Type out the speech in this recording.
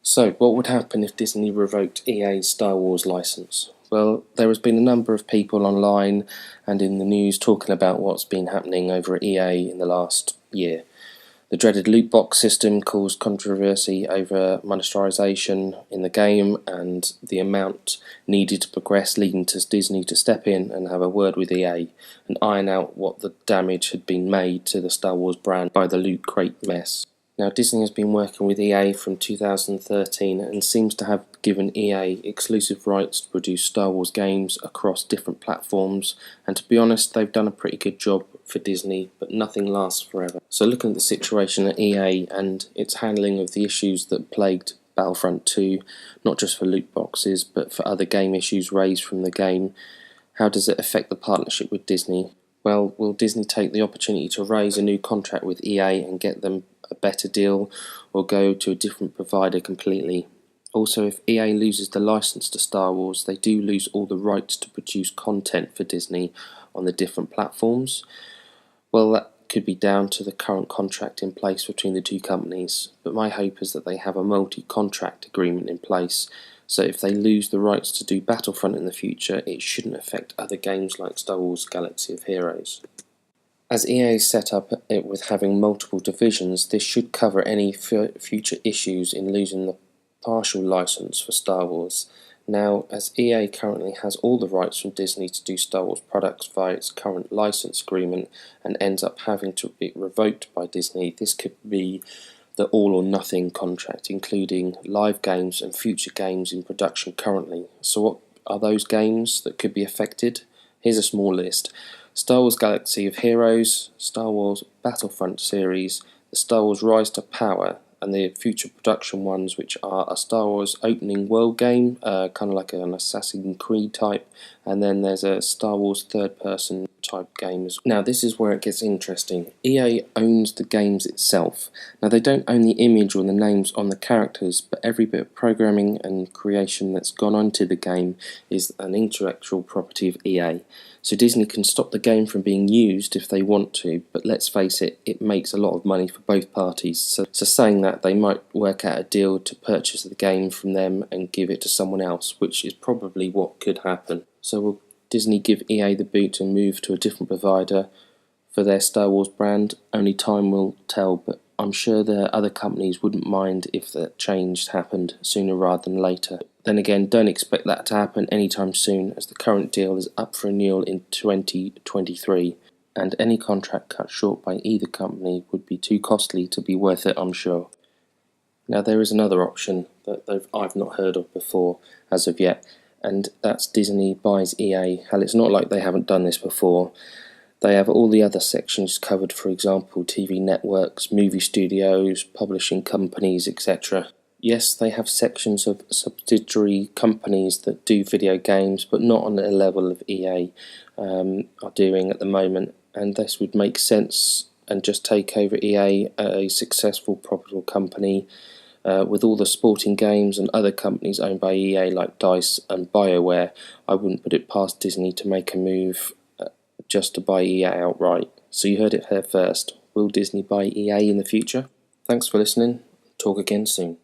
So, what would happen if Disney revoked EA's Star Wars license? Well, there has been a number of people online and in the news talking about what's been happening over at EA in the last year. The dreaded loot box system caused controversy over monetization in the game and the amount needed to progress, leading to Disney to step in and have a word with EA and iron out what the damage had been made to the Star Wars brand by the loot crate mess. Now, Disney has been working with EA from 2013 and seems to have given EA exclusive rights to produce Star Wars games across different platforms, and to be honest, they've done a pretty good job for Disney, but nothing lasts forever. So looking at the situation at EA and its handling of the issues that plagued Battlefront 2, not just for loot boxes, but for other game issues raised from the game, how does it affect the partnership with Disney? Well, will Disney take the opportunity to raise a new contract with EA and get them a better deal, or go to a different provider completely? Also, if EA loses the license to Star Wars, they do lose all the rights to produce content for Disney on the different platforms. Well, that could be down to the current contract in place between the two companies, but my hope is that they have a multi-contract agreement in place, so if they lose the rights to do Battlefront in the future, it shouldn't affect other games like Star Wars Galaxy of Heroes. As EA set up it with having multiple divisions, this should cover any future issues in losing the partial license for Star Wars. Now, as EA currently has all the rights from Disney to do Star Wars products via its current license agreement and ends up having to be revoked by Disney, this could be the all-or-nothing contract, including live games and future games in production currently. So what are those games that could be affected? Here's a small list. Star Wars Galaxy of Heroes, Star Wars Battlefront series, the Star Wars Rise to Power, and the future production ones, which are a Star Wars opening world game, kind of like an Assassin's Creed type, and then there's a Star Wars third-person type game as well. Now, this is where it gets interesting. EA owns the games itself. Now, they don't own the image or the names on the characters, but every bit of programming and creation that's gone onto the game is an intellectual property of EA. So Disney can stop the game from being used if they want to, but let's face it, it makes a lot of money for both parties. So saying that, they might work out a deal to purchase the game from them and give it to someone else, which is probably what could happen. So will Disney give EA the boot and move to a different provider for their Star Wars brand? Only time will tell, but I'm sure the other companies wouldn't mind if that change happened sooner rather than later. Then again, don't expect that to happen anytime soon, as the current deal is up for renewal in 2023, and any contract cut short by either company would be too costly to be worth it, I'm sure. Now, there is another option that I've not heard of before as of yet, and that's Disney buys EA. Hell, it's not like they haven't done this before. They have all the other sections covered, for example, TV networks, movie studios, publishing companies, etc. Yes, they have sections of subsidiary companies that do video games, but not on the level of EA are doing at the moment, and this would make sense and just take over EA, a successful, profitable company with all the sporting games and other companies owned by EA like DICE and BioWare. I wouldn't put it past Disney to make a move just to buy EA outright. So you heard it here first. Will Disney buy EA in the future? Thanks for listening. Talk again soon.